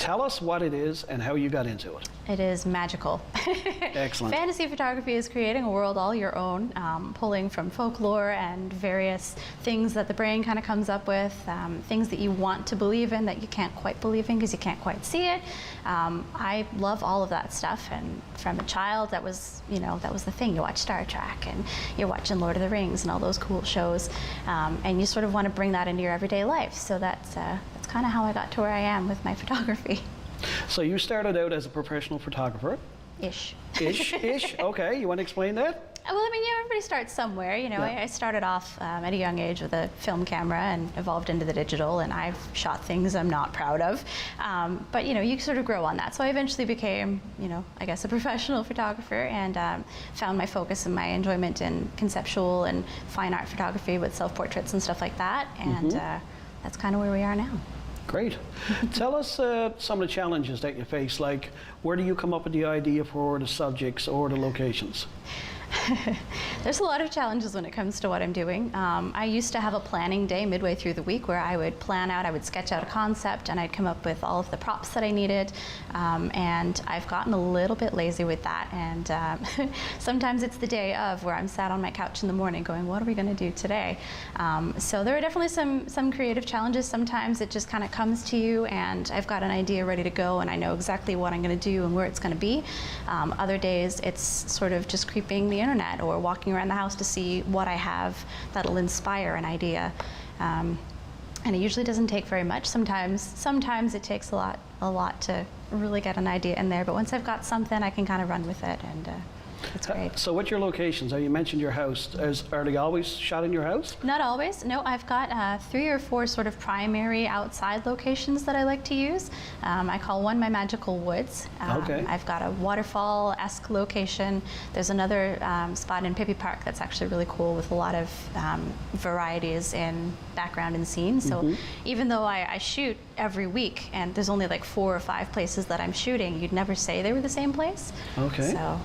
tell us what it is and how you got into it. It is magical. Excellent. Fantasy photography is creating a world all your own, pulling from folklore and various things that the brain kind of comes up with, things that you want to believe in that you can't quite believe in because you can't quite see it. I love all of that stuff, and from a child, that was the thing. You watch Star Trek, and you're watching Lord of the Rings and all those cool shows, and you sort of want to bring that into your everyday life. So that's kind of how I got to where I am with my photography. So you started out as a professional photographer? Ish. Ish. Okay, you want to explain that? Well, I mean, yeah, everybody starts somewhere. You know, Yeah. I started off at a young age with a film camera and evolved into the digital, and I've shot things I'm not proud of. But, you know, you sort of grow on that. So I eventually became, you know, I guess a professional photographer, and found my focus and my enjoyment in conceptual and fine art photography with self-portraits and stuff like that. And that's kind of where we are now. Great. Tell us some of the challenges that you face, like where do you come up with the idea for the subjects or the locations? There's a lot of challenges when it comes to what I'm doing. I used to have a planning day midway through the week where I would plan out, I would sketch out a concept, and I'd come up with all of the props that I needed. And I've gotten a little bit lazy with that. And sometimes it's the day of where I'm sat on my couch in the morning going, what are we going to do today? So there are definitely some creative challenges. Sometimes it just kind of comes to you, and I've got an idea ready to go, and I know exactly what I'm going to do and where it's going to be. Other days it's sort of just creeping the internet or walking around the house to see what I have that'll inspire an idea. And it usually doesn't take very much. Sometimes it takes a lot to really get an idea in there, but once I've got something, I can kind of run with it, and it's great. So what's your locations? You mentioned your house. Are they always shot in your house? Not always. No, I've got 3 or 4 sort of primary outside locations that I like to use. I call one my magical woods. Okay. I've got a waterfall-esque location. There's another spot in Pippi Park that's actually really cool with a lot of varieties in background and scene. So even though I shoot every week and there's only like 4 or 5 places that I'm shooting, you'd never say they were the same place. Okay. So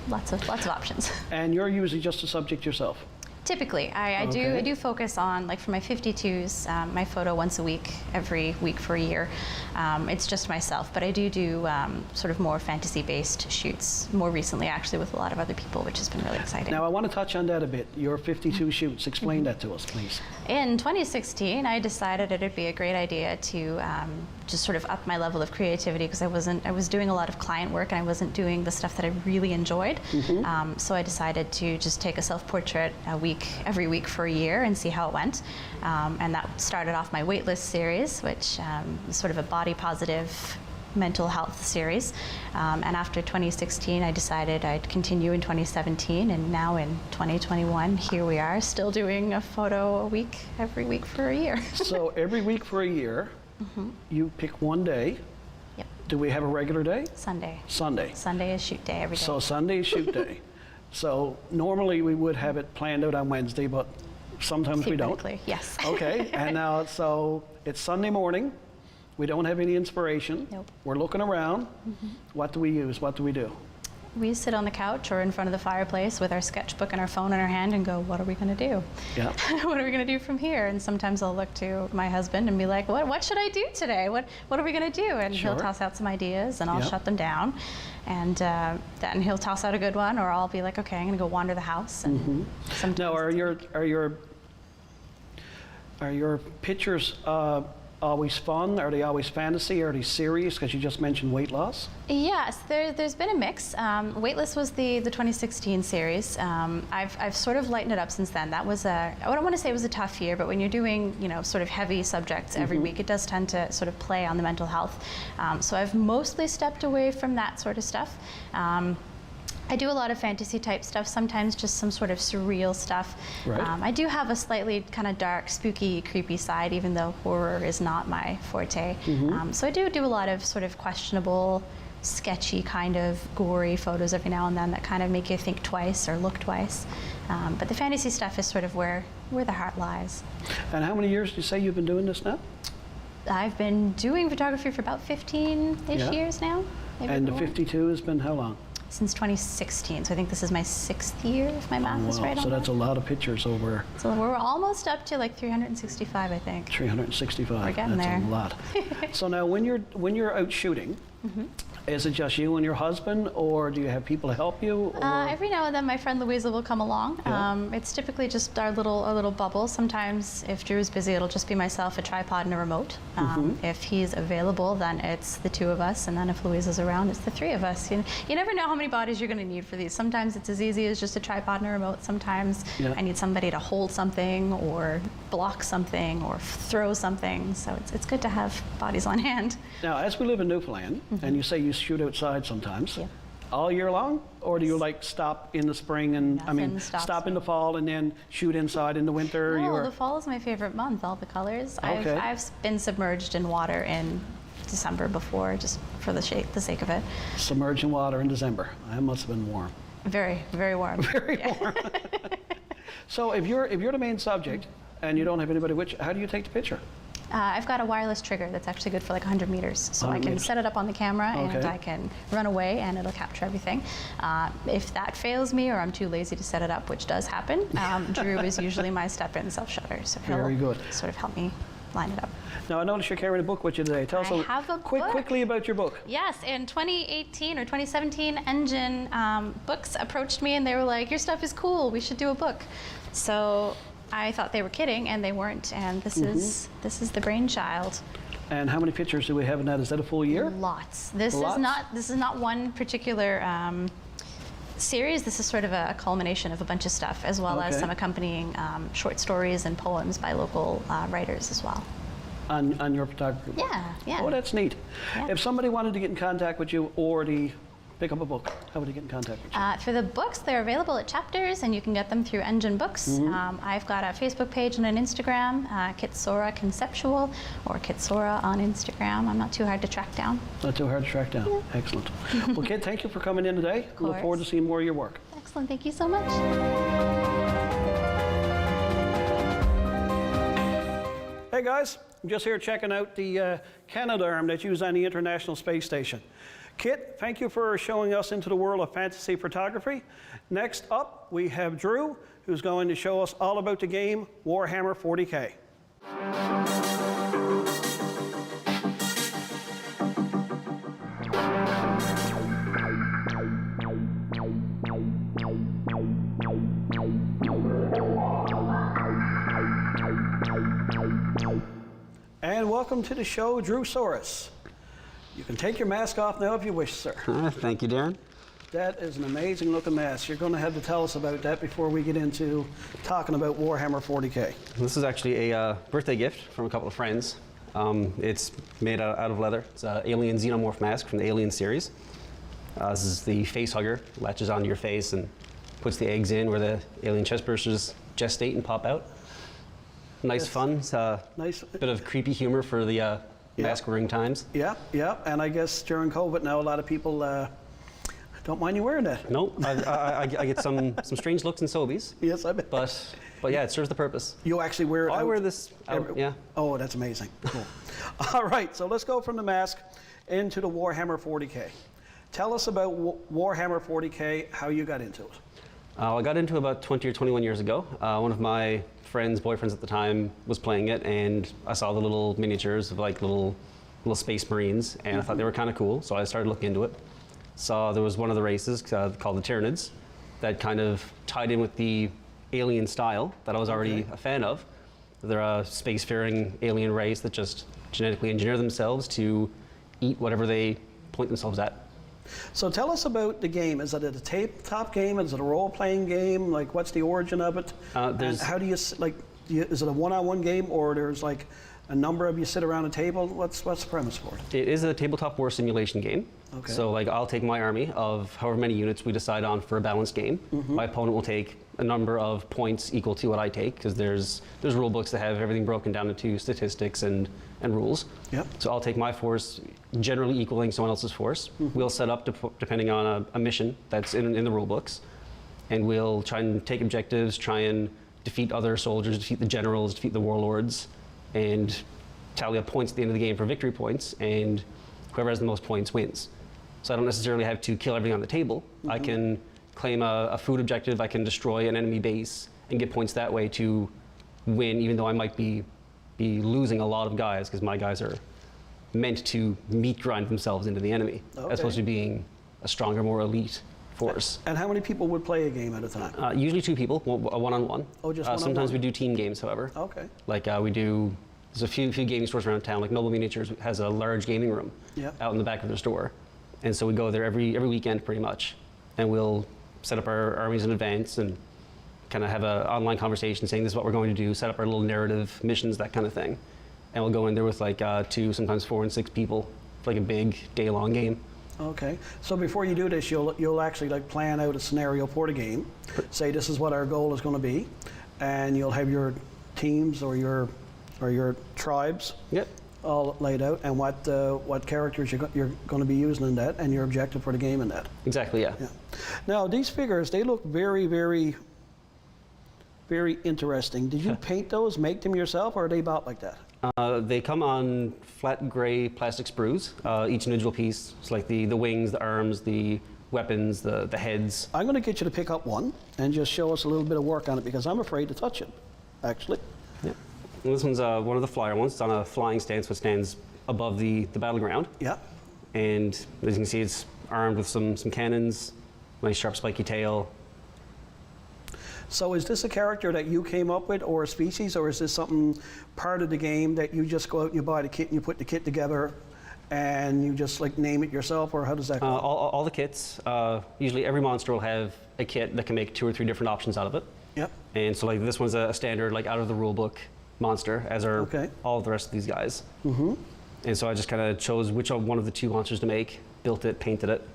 lots of options. And you're usually just a subject yourself? Typically, I do focus on, like for my 52s, my photo once a week, every week for a year. It's just myself, but I do sort of more fantasy-based shoots more recently, actually, with a lot of other people, which has been really exciting. Now I want to touch on that a bit. Your 52 shoots. Explain that to us, please. In 2016, I decided it'd be a great idea to just sort of up my level of creativity, because I was doing a lot of client work and I wasn't doing the stuff that I really enjoyed. So I decided to just take a self-portrait every week for a year and see how it went. And that started off my waitlist series, which is sort of a body positive mental health series. And after 2016, I decided I'd continue in 2017, and now in 2021, here we are, still doing a photo a week, every week for a year. So every week for a year, you pick one day. Yep. Do we have a regular day? Sunday. Sunday. Sunday is shoot day every day. So Sunday is shoot day. So normally we would have it planned out on Wednesday, but sometimes we don't. Yes. Okay, and now so it's Sunday morning. We don't have any inspiration. Nope. We're looking around. What do we use? What do we do? We sit on the couch or in front of the fireplace with our sketchbook and our phone in our hand and go, what are we going to do? Yeah. What are we going to do from here? And sometimes I'll look to my husband and be like, what should I do today? What are we going to do? And Sure. he'll toss out some ideas, and I'll Yeah. shut them down. And then he'll toss out a good one, or I'll be like, okay, I'm going to go wander the house. And sometimes Now, are your pictures always fun? Are they always fantasy? Are they serious? Because you just mentioned weight loss. Yes, there's been a mix. Waitlist was the 2016 series. I've sort of lightened it up since then. That was I don't want to say it was a tough year, but when you're doing sort of heavy subjects every week, it does tend to sort of play on the mental health. So I've mostly stepped away from that sort of stuff. I do a lot of fantasy type stuff, sometimes just some sort of surreal stuff. Right. I do have a slightly kind of dark, spooky, creepy side, even though horror is not my forte. So I do a lot of sort of questionable, sketchy, kind of gory photos every now and then that kind of make you think twice or look twice. But the fantasy stuff is sort of where the heart lies. And how many years do you say you've been doing this now? I've been doing photography for about 15-ish Yeah. years now. Maybe And the more. 52 has been how long? since 2016. So I think this is my 6th year, if my math is Wow, right so on that's that. a lot of pictures over So we're almost up to like 365, I think. 365. We're getting That's there. a lot. So now when you're out shooting, is it just you and your husband, or do you have people to help you? Or? Every now and then, my friend Louisa will come along. Yeah. It's typically just our little bubble. Sometimes, if Drew's busy, it'll just be myself, a tripod, and a remote. If he's available, then it's the 2 of us, and then if Louisa's around, it's the 3 of us. You never know how many bodies you're going to need for these. Sometimes it's as easy as just a tripod and a remote. Sometimes I need somebody to hold something, or block something, or throw something. So it's good to have bodies on hand. Now, as we live in Newfoundland, and you say you shoot outside sometimes, Yeah. all year long, or do you like stop in the spring and Nothing stops stop in me. the fall and then shoot inside in the winter? No, the fall is my favorite month. All the colors. Okay. I've been submerged in water in December before, just for the sake of it. Submerged in water in December. That must have been warm. Very, very warm. Very warm. So if you're the main subject and you don't have anybody with you, how do you take the picture? I've got a wireless trigger that's actually good for like 100 meters. So 100 I can meters. set it up on the camera and Okay. I can run away and it'll capture everything. If that fails me or I'm too lazy to set it up, which does happen, Drew is usually my step-in self-shutter. So he'll Very good. sort of help me line it up. Now, I notice you're carrying a book with you today. Tell us I have a book. quickly about your book. Yes, in 2018 or 2017, Engine Books approached me and they were like, your stuff is cool, we should do a book. So I thought they were kidding, and they weren't, and this is the brainchild. And how many pictures do we have in that? Is that a full year? Lots. This Lots? is not one particular series. This is sort of a culmination of a bunch of stuff, as well as Okay. some accompanying short stories and poems by local writers as well. On your photography? Yeah. Oh, that's neat. Yeah. If somebody wanted to get in contact with you or to pick up a book, how would they get in contact with you? For the books, they're available at Chapters, and you can get them through Engine Books. I've got a Facebook page and an Instagram, Kit Sora Conceptual, or Kit Sora on Instagram. I'm not too hard to track down. Not too hard to track down. Excellent. Well, Kit, thank you for coming in today. I look forward to seeing more of your work. Excellent. Thank you so much. Hey guys, I'm just here checking out the Canadarm that's used on the International Space Station. Kit, thank you for showing us into the world of fantasy photography. Next up, we have Drew, who's going to show us all about the game Warhammer 40K. And welcome to the show, Drew Saurus. You can take your mask off now if you wish, sir. Thank you, Darren. That is an amazing looking mask. You're going to have to tell us about that before we get into talking about Warhammer 40K. This is actually a birthday gift from a couple of friends. It's made out of leather. It's an alien xenomorph mask from the Alien series. This is the face hugger. Latches onto your face and puts the eggs in where the alien chest bursters gestate and pop out. Nice Yes. fun. It's a Nice. bit of creepy humor for the mask wearing times. Yeah, yeah. And I guess during COVID now, a lot of people don't mind you wearing that. No, I get some strange looks in Sobeys, Yes, I bet. but yeah, it serves the purpose. You actually wear it I out wear this out, yeah. Oh, that's amazing. Cool. All right, so let's go from the mask into the Warhammer 40K. Tell us about Warhammer 40K, how you got into it. I got into it about 20 or 21 years ago. One of my friends, boyfriends at the time, was playing it, and I saw the little miniatures of like little space marines, and I thought they were kind of cool, so I started looking into it. Saw there was one of the races called the Tyranids that kind of tied in with the alien style that I was already a fan of. They're a spacefaring alien race that just genetically engineer themselves to eat whatever they point themselves at. So tell us about the game. Is it a tabletop game? Is it a role-playing game? Like, what's the origin of it? And how do you, like, is it a one-on-one game, or there's like a number of you sit around a table? What's the premise for it? It is a tabletop war simulation game. Okay. So like I'll take my army of however many units we decide on for a balanced game. My opponent will take a number of points equal to what I take, because there's rule books that have everything broken down into statistics and rules. Yep. So I'll take my force generally equaling someone else's force. We'll set up depending on a mission that's in the rule books, and we'll try and take objectives, try and defeat other soldiers, defeat the generals, defeat the warlords, and tally up points at the end of the game for victory points, and whoever has the most points wins. So I don't necessarily have to kill everything on the table. I can claim a food objective, I can destroy an enemy base and get points that way to win, even though I might be losing a lot of guys, because my guys are meant to meat grind themselves into the enemy, as opposed to being a stronger, more elite force. And how many people would play a game at a time? Usually 2 people, a one-on-one. Oh, just Sometimes one-on-one. we do team games, however. Okay. Like there's a few gaming stores around town, like Noble Miniatures has a large gaming room out in the back of their store. And so we go there every weekend pretty much, and we'll set up our armies in advance and kind of have an online conversation saying this is what we're going to do, set up our little narrative missions, that kind of thing. And we'll go in there with like 2, sometimes 4 and 6 people for like a big day-long game. Okay. So before you do this, you'll actually like plan out a scenario for the game. Say this is what our goal is going to be, and you'll have your teams or your tribes all laid out, and what characters you're going to be using in that, and your objective for the game in that. Exactly, yeah. Now these figures, they look very, very, very interesting. Did you paint those, make them yourself, or are they bought like that? They come on flat gray plastic sprues, each individual piece. It's like the wings, the arms, the weapons, the heads. I'm going to get you to pick up one and just show us a little bit of work on it, because I'm afraid to touch it, actually. Yeah. And this one's one of the flyer ones. It's on a flying stand, so it stands above the battleground. Yeah. And as you can see, it's armed with some cannons, nice sharp spiky tail. So is this a character that you came up with, or a species, or is this something part of the game that you just go out and you buy the kit and you put the kit together and you just like name it yourself, or how does that go? All the kits, usually every monster will have a kit that can make 2 or 3 different options out of it. Yep. And so like this one's a standard, like out of the rule book monster, as are all of the rest of these guys. Mm-hmm. And so I just kind of chose which one of the 2 monsters to make, built it, painted it.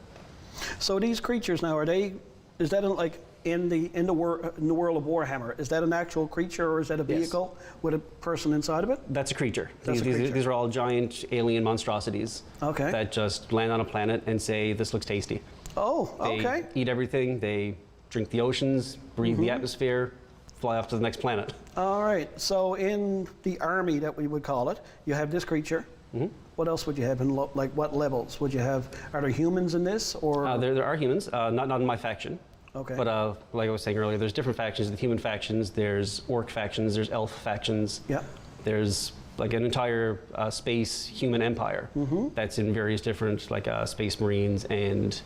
So these creatures now, is that like in the world of Warhammer, is that an actual creature, or is that a vehicle with a person inside of it? That's a creature. That's a creature. These are all giant alien monstrosities that just land on a planet and say, this looks tasty. Oh, okay. They eat everything, they drink the oceans, breathe the atmosphere, fly off to the next planet. All right, so in the army that we would call it, you have this creature. Mm-hmm. What else would you have, in like what levels would you have? Are there humans in this, or? There are humans, not in my faction. Okay. But like I was saying earlier, there's different factions. The human factions, there's orc factions, there's elf factions. Yeah. There's like an entire space human empire that's in various different like space marines and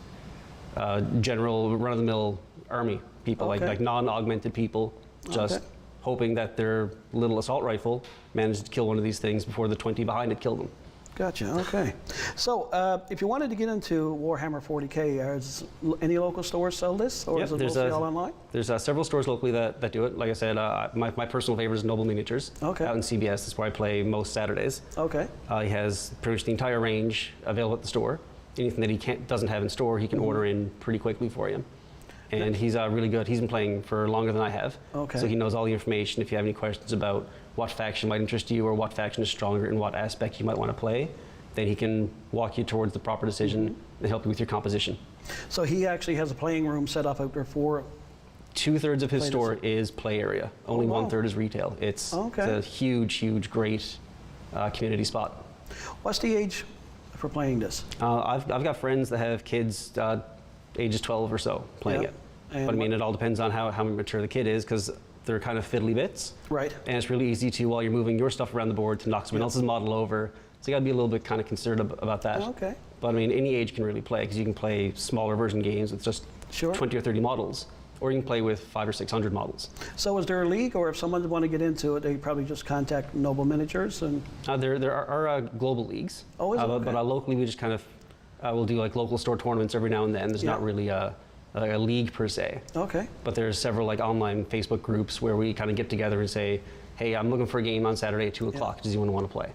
general run-of-the-mill army people, like non-augmented people, just hoping that their little assault rifle managed to kill one of these things before the 20 behind it killed them. Gotcha, okay. So if you wanted to get into Warhammer 40K, is any local stores sell this, or is it mostly all online? There's several stores locally that do it. Like I said, my personal favorite is Noble Miniatures out in CBS. That's where I play most Saturdays. Okay. He has pretty much the entire range available at the store. Anything that he doesn't have in store, he can order in pretty quickly for you. And he's really good. He's been playing for longer than I have. Okay. So he knows all the information. If you have any questions about what faction might interest you, or what faction is stronger in what aspect you might want to play, then he can walk you towards the proper decision and help you with your composition. So he actually has a playing room set up out there for... 2/3 of his store is play area. Only 1/3 is retail. It's a huge, great community spot. What's the age for playing this? I've got friends that have kids ages 12 or so playing it. But I mean, it all depends on how mature the kid is, because they're kind of fiddly bits. Right. And it's really easy to, while you're moving your stuff around the board, to knock someone else's model over. So you got to be a little bit kind of considerate about that. Okay. But I mean, any age can really play, because you can play smaller version games with just 20 or 30 models, or you can play with 500 or 600 models. So is there a league, or if someone want to get into it, they probably just contact Noble Miniatures? And there are global leagues. Oh, is it? Okay. But locally, we just kind of we'll do like local store tournaments every now and then. There's not really a league per se. Okay. But there's several like online Facebook groups where we kind of get together and say, hey, I'm looking for a game on Saturday at 2 o'clock. Does anyone want to play?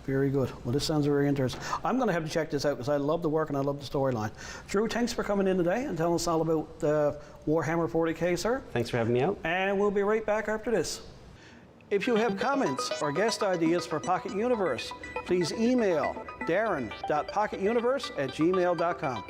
Very good. Well, this sounds very interesting. I'm going to have to check this out, because I love the work and I love the storyline. Drew, thanks for coming in today and telling us all about Warhammer 40K, sir. Thanks for having me out. And we'll be right back after this. If you have comments or guest ideas for Pocket Universe, please email darren.pocketuniverse@gmail.com.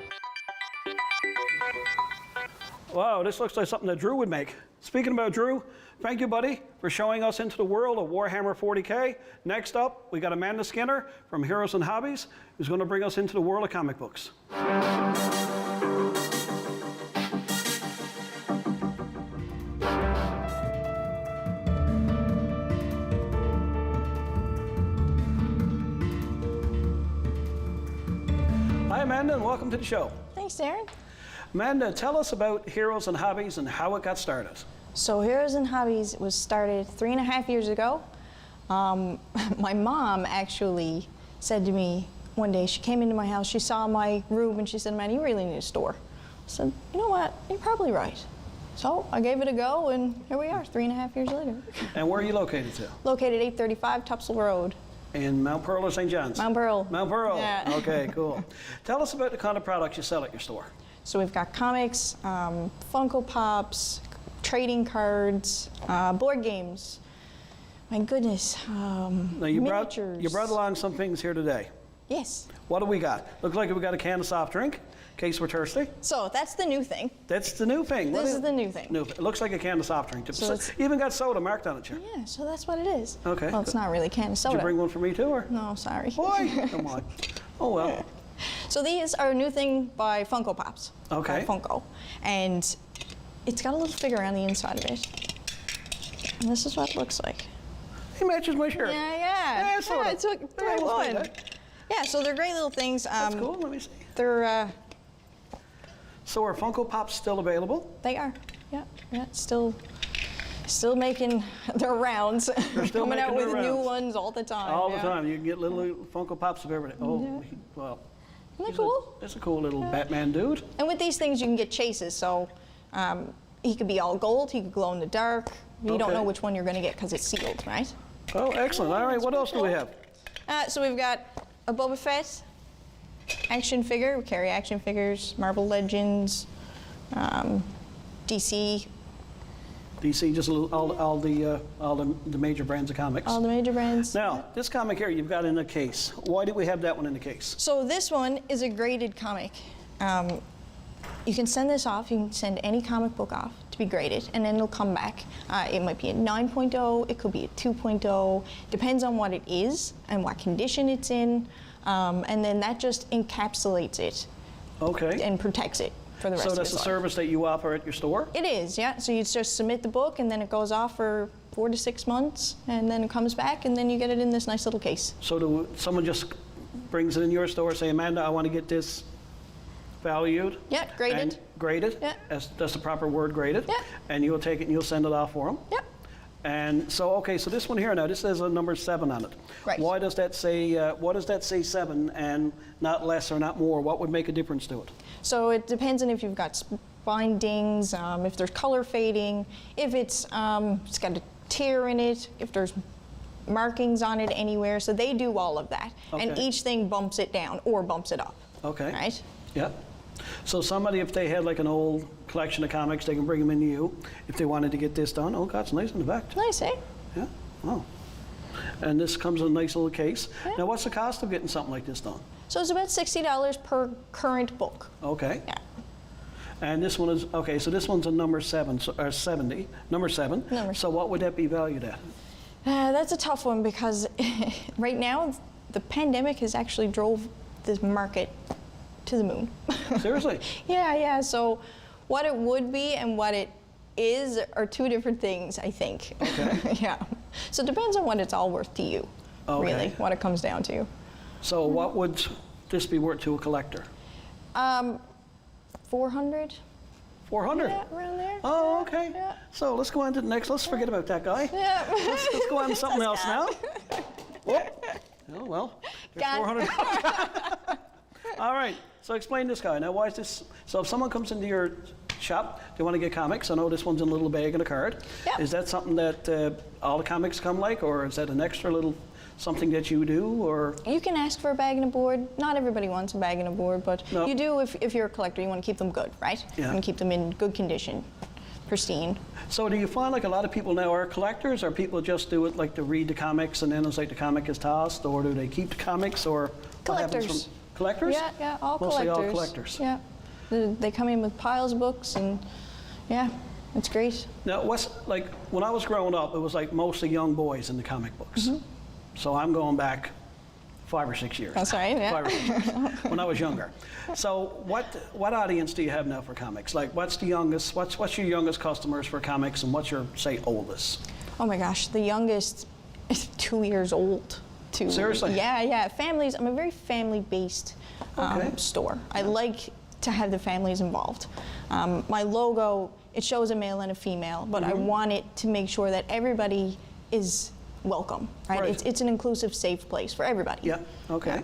Wow, this looks like something that Drew would make. Speaking about Drew, Thank you, buddy, for showing us into the world of Warhammer 40K. Next up, we got Amanda Skinner from Heroes and Hobbies, who's going to bring us into the world of comic books. Hi, Amanda, and welcome to the show. Thanks, Darren. Amanda, tell us about Heroes and Hobbies and how it got started. So Heroes and Hobbies was started 3.5 years ago. My mom actually said to me one day, she came into my house, she saw my room, and she said, "Man, you really need a store." I said, "You know what, you're probably right." So I gave it a go, and here we are, 3.5 years later. And where are you located to? Located 835 Tupsel Road. In Mount Pearl or St. John's? Mount Pearl. Mount Pearl. Yeah. Okay, cool. Tell us about the kind of products you sell at your store. So we've got comics, Funko Pops, trading cards, board games. My goodness, Now you miniatures. brought along some things here today. Yes. What do we got? Looks like we got a can of soft drink, in case we're thirsty. So that's the new thing. That's the new thing. What This is the new thing. It looks like a can of soft drink. So it's- Even got soda marked on it here. Yeah, so that's what it is. Okay, Well, it's good. not really a can of Did soda. you bring one for me too, or? No, sorry. Boy, come on. Oh well. So these are a new thing by Funko Pops. Okay. Called Funko. And it's got a little figure on the inside of it. And this is what it looks like. He matches my shirt. Yeah. sort of. It's what the Yeah, right let's one. do that. Yeah, so they're great little things. That's cool. Let me see. They're, So are Funko Pops still available? they are. Yeah, still making their rounds. They're still coming out making with their new rounds. ones all the time. All the yeah. time. You can get little Funko Pops of everything. Oh, well. Isn't that cool? That's a cool little Batman dude. And with these things, you can get chases. So he could be all gold, he could glow in the dark. You don't Okay. know which one you're going to get because it's sealed, right? Oh, excellent. All right, what else do we have? So we've got a Boba Fett action figure. We carry action figures, Marvel Legends, DC, DC, just a little, all the major brands of comics. all the major brands. Now, this comic here you've got in a case. Why did we have that one in the case? So this one is a graded comic. You can send this off. You can send any comic book off to be graded, and then it'll come back. It might be a 9.0. It could be a 2.0. Depends on what it is and what condition it's in, and then that just encapsulates it Okay. and protects it for the rest So of that's its a life. service that you offer at your store? It is, yeah. So you just submit the book, and then it goes off for 4 to 6 months, and then it comes back, and then you get it in this nice little case. So someone just brings it in your store, say, Amanda, I want to get this valued? Yeah, graded. And graded? Yeah. That's the proper word, graded? Yeah. And you'll take it and you'll send it off for them? Yep. And so, okay, so this one here now, this says a number 7 on it. Right. Why does that say 7 and not less or not more? What would make a difference to it? So it depends on if you've got bindings, if there's color fading, if it's got a tear in it, if there's markings on it anywhere. So they do all of that. And Okay. each thing bumps it down or bumps it up. Okay. Right? Yeah. So somebody, if they had like an old collection of comics, they can bring them into you if they wanted to get this done. Oh, God, it's nice in the back. Nice, eh? Yeah. Oh. And this comes in a nice little case. Yeah. Now, what's the cost of getting something like this done? So it's about $60 per current book. Okay. Yeah. And this one is, okay, so this one's a number 7, or 70, number 7. Number So what would that be valued at? That's a tough one because right now the pandemic has actually drove this market to the moon. Seriously? Yeah. So what it would be and what it is are two different things, I think. Okay. Yeah. So it depends on what it's all worth to you, Okay. really, what it comes down to. So what would this be worth to a collector? 400? 400? Yeah, around there. Oh, okay. Yeah. So let's go on to the next. Let's forget about that guy. Yeah. Let's go on to something else now. Whoop. Oh, well, there's Got it. 400. All right, so explain this guy. Now, why is this? So if someone comes into your shop, they want to get comics. I know this one's in a little bag and a card. Yep. Is that something that all the comics come like, or is that an extra little something that you do, or? You can ask for a bag and a board. Not everybody wants a bag and a board, but No. you do if you're a collector. You want to keep them good, right? Yeah. You want to keep them in good condition, pristine. So do you find like a lot of people now are collectors, or people just do it like to read the comics and then it's like the comic is tossed, or do they keep the comics, or what happens Collectors. from collectors? Yeah, all Mostly collectors. all collectors. Yeah. They come in with piles of books and, yeah, it's great. Now, what's like when I was growing up, it was like mostly young boys in the comic books. So I'm going back 5 or 6 years. That's right, yeah. 5 or 6 years, when I was younger. So what audience do you have now for comics? Like, what's the youngest? What's your youngest customers for comics, and what's your, say, oldest? Oh my gosh, the youngest is 2 years old. Seriously? Yeah. Families. I'm a very family-based store. I like to have the families involved. My logo, it shows a male and a female, but I want it to make sure that everybody is welcome, right? It's an inclusive, safe place for everybody. Yeah, okay. Yeah.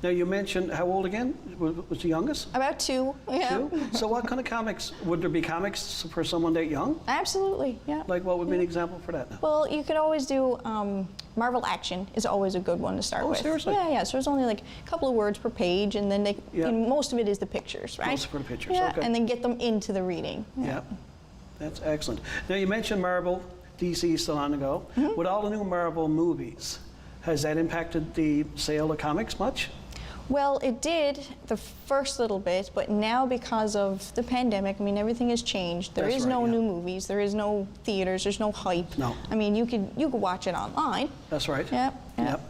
Now, you mentioned, how old again was the youngest? About 2, yeah. 2? So what kind of comics, would there be comics for someone that young? Absolutely, yeah. Like, what would be an example for that now? Well, you could always do, Marvel Action is always a good one to start with. Oh, seriously? Yeah, so there's only like a couple of words per page, and then most of it is the pictures, right? Most of the pictures, yeah, okay. and then get them into the reading. Yeah, that's excellent. Now, you mentioned Marvel, DC still on the go. With all the new Marvel movies, has that impacted the sale of comics much? Well, it did the first little bit, but now because of the pandemic, I mean, everything has changed. There is no new movies, there is no theaters, there's no hype. No. I mean, you could watch it online. That's right. Yep.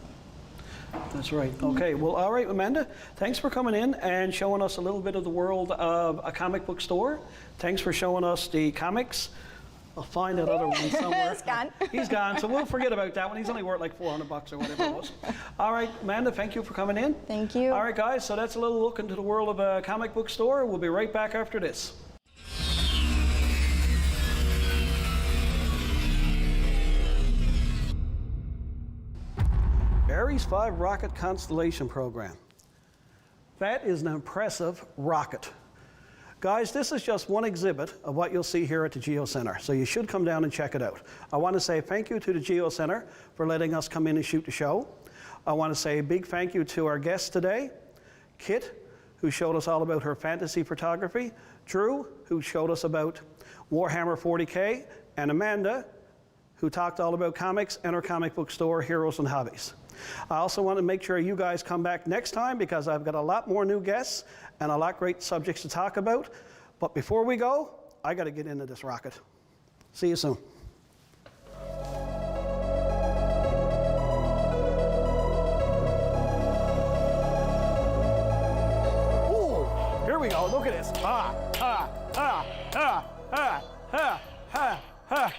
That's right. Okay, well, all right, Amanda, thanks for coming in and showing us a little bit of the world of a comic book store. Thanks for showing us the comics. I'll find that other one somewhere. It's gone. He's gone, so we'll forget about that one. He's only worth like $400 or whatever it was. All right, Amanda, thank you for coming in. Thank you. All right, guys, so that's a little look into the world of a comic book store. We'll be right back after this. Ares 5 rocket constellation program. That is an impressive rocket. Guys, this is just one exhibit of what you'll see here at the Geo Center, so you should come down and check it out. I want to say thank you to the Geo Center for letting us come in and shoot the show. I want to say a big thank you to our guests today, Kit, who showed us all about her fantasy photography, Drew, who showed us about Warhammer 40K, and Amanda, who talked all about comics and her comic book store, Heroes and Hobbies. I also want to make sure you guys come back next time because I've got a lot more new guests and a lot great subjects to talk about. But before we go, I got to get into this rocket. See you soon. Ooh, here we go. Look at this. Ha, ha, ha, ha, ha, ha, ha, ha.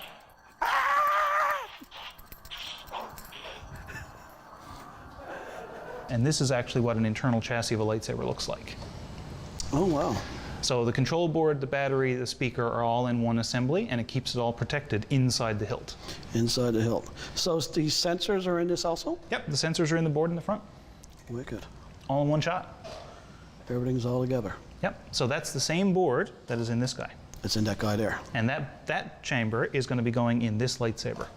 And this is actually what an internal chassis of a lightsaber looks like. Oh, wow. So the control board, the battery, the speaker are all in one assembly, and it keeps it all protected inside the hilt. Inside the hilt. So these sensors are in this also? Yep, the sensors are in the board in the front. Wicked. All in one shot. Everything's all together. Yep, so that's the same board that is in this guy. It's in that guy there. And that chamber is going to be going in this lightsaber.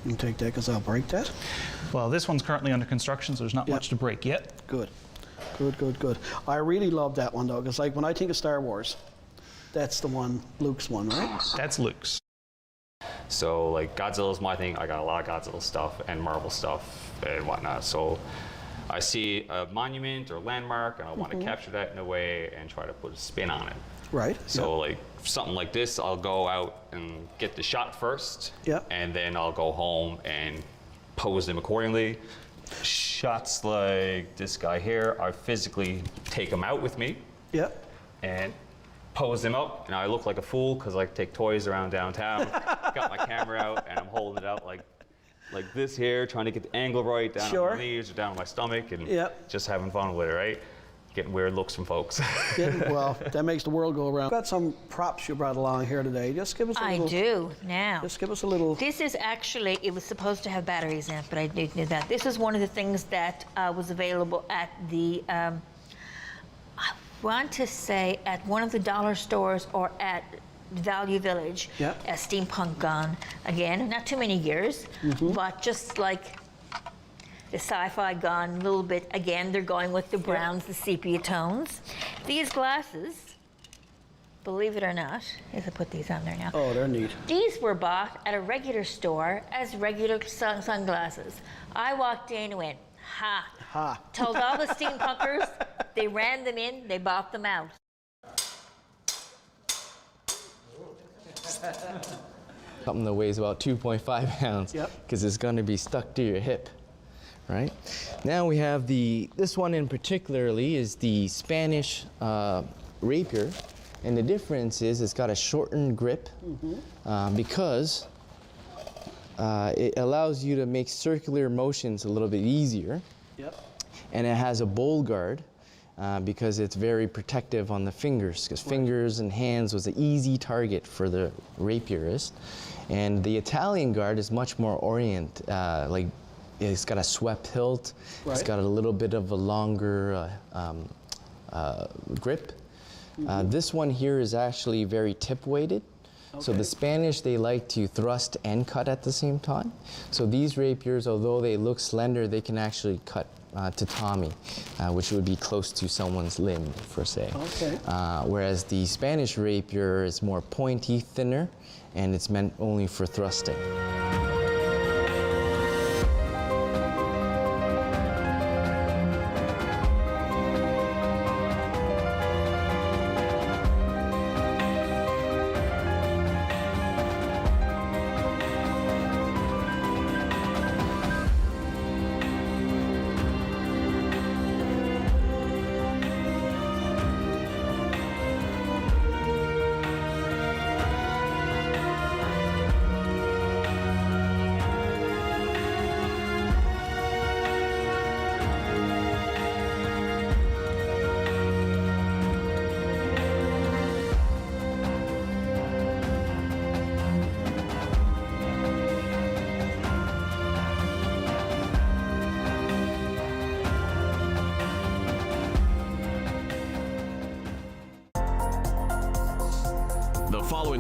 You can take that because I'll break that. Well, this one's currently under construction, so there's not much to break yet. Good. Good, good, good. I really love that one, though, because like when I think of Star Wars, that's the one, Luke's one, right? That's Luke's. So like Godzilla's my thing. I got a lot of Godzilla stuff and Marvel stuff and whatnot. So I see a monument or landmark and I want to capture that in a way and try to put a spin on it. Right. So like something like this, I'll go out and get the shot first. And then I'll go home and pose them accordingly. Shots like this guy here, I physically take them out with me. And pose them up, and I look like a fool because I take toys around downtown. Got my camera out, and I'm holding it out like this here, trying to get the angle right down on my knees or down on my stomach, and just having fun with it, right? Getting weird looks from folks. Well, that makes the world go around. Got some props you brought along here today. Just give us a little. I do now. Just give us a little. This is actually, it was supposed to have batteries in it, but I didn't do that. This is one of the things that was available at the, I want to say at one of the dollar stores or at Value Village. A steampunk gun. Again, not too many years, but just like the sci-fi gun, a little bit, again, they're going with the browns, the sepia tones. These glasses, believe it or not, as I put these on there now. Oh, they're neat. These were bought at a regular store as regular sunglasses. I walked in and went, ha. Ha. Told all the steampunkers, they ran them in, they bought them out. Something that weighs about 2.5 pounds, Yep. because it's going to be stuck to your hip, right? Now we have this one in particularly is the Spanish rapier, and the difference is it's got a shortened grip because it allows you to make circular motions a little bit easier. Yep. And it has a bowl guard because it's very protective on the fingers, because fingers and hands was an easy target for the rapierist. And the Italian guard is much more like it's got a swept hilt, it's got a little bit of a longer grip. This one here is actually very tip weighted. So the Spanish, they like to thrust and cut at the same time. So these rapiers, although they look slender, they can actually cut tatami, which would be close to someone's limb, per se. Okay. Whereas the Spanish rapier is more pointy, thinner, and it's meant only for thrusting.